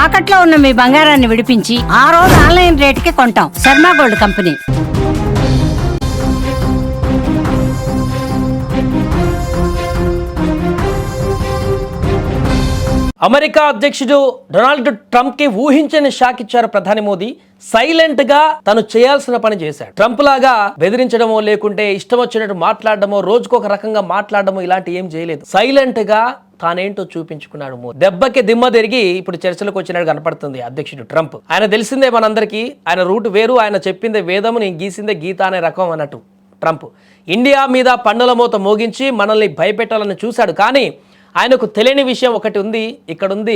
తాకట్లో ఉన్న మీ బంగారాన్ని విడిపించి ఆ రోజు ఆన్లైన్ రేటుకి కొంటాం. Sharma gold company. అమెరికా అధ్యక్షుడు డొనాల్డ్ ట్రంప్ కి ఊహించని షాక్ ఇచ్చారు ప్రధాని మోదీ. సైలెంట్ గా తను చేయాల్సిన పని చేశాడు. ట్రంప్ లాగా బెదిరించడమో లేకుంటే ఇష్టం వచ్చినట్టు మాట్లాడడమో రోజుకొక రకంగా మాట్లాడడమో ఇలాంటి ఏం చేయలేదు. సైలెంట్ గా తానేంటో చూపించుకున్నాడు మోదీ. దెబ్బకి దిమ్మ తిరిగి ఇప్పుడు చర్చలకు వచ్చినట్టు కనపడుతుంది అధ్యక్షుడు ట్రంప్. ఆయన తెలిసిందే మనందరికీ, ఆయన రూట్ వేరు, ఆయన చెప్పిందే వేదము, నేను గీసిందే గీత అనే రకం అన్నట్టు ట్రంప్. ఇండియా మీద పన్నుల మోత మోగించి మనల్ని భయపెట్టాలని చూశాడు. కానీ ఆయనకు తెలియని విషయం ఒకటి ఉంది. ఇక్కడుంది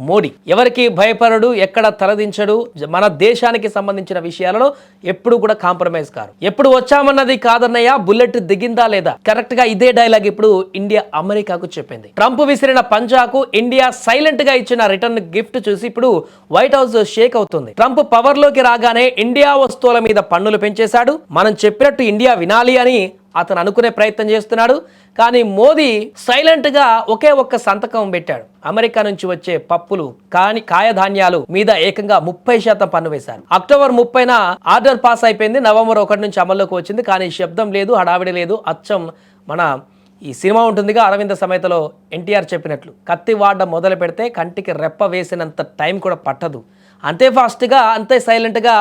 మోడీ. ఎవరికి భయపడడు, ఎక్కడ తలదించడు, మన దేశానికి సంబంధించిన విషయాలలో ఎప్పుడు కూడా కాంప్రమైజ్ కారు. ఎప్పుడు వచ్చామన్నది కాదన్నయ్య, బుల్లెట్ దిగిందా లేదా. కరెక్ట్ గా ఇదే డైలాగ్ ఇప్పుడు ఇండియా అమెరికాకు చెప్పింది. ట్రంప్ విసిరిన పంజాకు ఇండియా సైలెంట్ గా ఇచ్చిన రిటర్న్ గిఫ్ట్ చూసి ఇప్పుడు వైట్ హౌస్ షేక్ అవుతుంది. ట్రంప్ పవర్ లోకి రాగానే ఇండియా వస్తువుల మీద పన్నులు పెంచేశాడు. మనం చెప్పినట్టు ఇండియా వినాలి అని అతను అనుకునే ప్రయత్నం చేస్తున్నాడు. కానీ మోదీ సైలెంట్ గా ఒకే ఒక్క సంతకం పెట్టాడు. అమెరికా నుంచి వచ్చే పప్పులు కాయధాన్యాలు మీద ఏకంగా 30% పన్ను వేశారు. అక్టోబర్ 30న ఆర్డర్ పాస్ అయిపోయింది. నవంబర్ 1 నుంచి అమల్లోకి వచ్చింది. కానీ శబ్దం లేదు, హడావిడి లేదు. అచ్చం మన ఈ సినిమా ఉంటుందిగా అరవింద సమేతలో ఎన్టీఆర్ చెప్పినట్లు, కత్తి వాడడం మొదలు పెడితే కంటికి రెప్ప వేసినంత టైం కూడా పట్టదు. అంతే ఫాస్ట్గా, అంతే సైలెంట్గా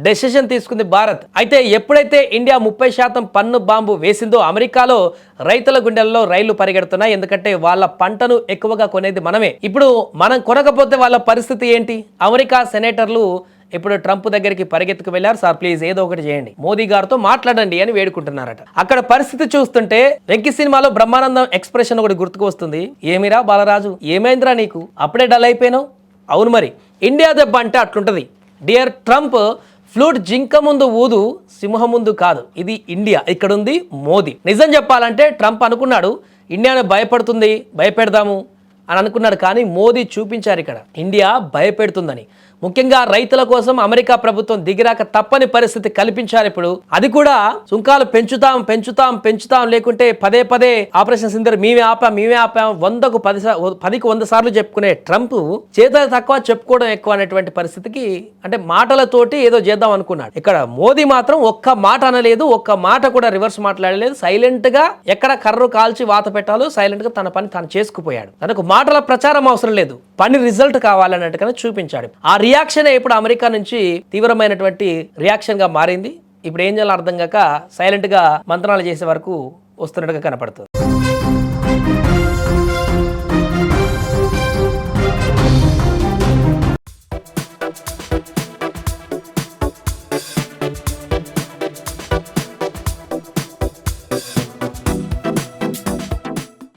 డెసిషన్ తీసుకుంది భారత్. అయితే ఎప్పుడైతే ఇండియా 30% పన్ను బాంబు వేసిందో అమెరికాలో రైతుల గుండెల్లో రైళ్లు పరిగెడుతున్నాయి. ఎందుకంటే వాళ్ళ పంటను ఎక్కువగా కొనేది మనమే. ఇప్పుడు మనం కొనకపోతే వాళ్ళ పరిస్థితి ఏంటి? అమెరికా సెనేటర్లు ఇప్పుడు ట్రంప్ దగ్గరికి పరిగెత్తుకు వెళ్ళారు. సార్ ప్లీజ్ ఏదో ఒకటి చేయండి, మోదీ గారితో మాట్లాడండి అని వేడుకుంటున్నారట. అక్కడ పరిస్థితి చూస్తుంటే వెంకీ సినిమాలో బ్రహ్మానందం ఎక్స్ప్రెషన్ ఒకటి గుర్తుకు వస్తుంది. ఏమిరా బాలరాజు, ఏమైందిరా నీకు, అప్పుడే డల్ అయిపోయినావు? అవును మరి, ఇండియా దెబ్బ అంటే అట్లుంటది. డియర్ ట్రంప్, ఫ్లూట్ జింక ముందు ఊదు, సింహం ముందు కాదు. ఇది ఇండియా, ఇక్కడుంది మోదీ. నిజం చెప్పాలంటే ట్రంప్ అనుకున్నాడు ఇండియాను భయపడుతుంది, భయపెడదాము అని అనుకున్నాడు. కానీ మోదీ చూపించారు ఇక్కడ ఇండియా భయపెడుతుందని. ముఖ్యంగా రైతుల కోసం అమెరికా ప్రభుత్వం దిగిరాక తప్పని పరిస్థితి కల్పించారు. ఇప్పుడు అది కూడా సుంకాలు పెంచుతాం పెంచుతాం పెంచుతాం, లేకుంటే పదే పదే ఆపరేషన్ సింధూర్ మేమే ఆపాం 100కు 10కు 100 సార్లు చెప్పుకునే ట్రంప్ చేతలు తక్కువ చెప్పుకోవడం ఎక్కువ అనేటువంటి పరిస్థితికి, అంటే మాటలతోటి ఏదో చేద్దాం అనుకున్నాడు. ఇక్కడ మోదీ మాత్రం ఒక్క మాట అనలేదు, ఒక్క మాట కూడా రివర్స్ మాట్లాడలేదు. సైలెంట్ గా ఎక్కడ కర్రు కాల్చి వాత పెట్టాలో సైలెంట్ గా తన పని తాను చేసుకుపోయాడు. తనకు మాటల ప్రచారం అవసరం లేదు, పని రిజల్ట్ కావాలన్నట్టుగానే చూపించాడు. ఆ రియాక్షన్ ఇప్పుడు అమెరికా నుంచి తీవ్రమైనటువంటి రియాక్షన్ గా మారింది. ఇప్పుడు ఏం చేయాలో అర్థం కాక సైలెంట్ గా మంత్రాలు చేసే వరకు వస్తున్నట్టుగా కనపడుతుంది.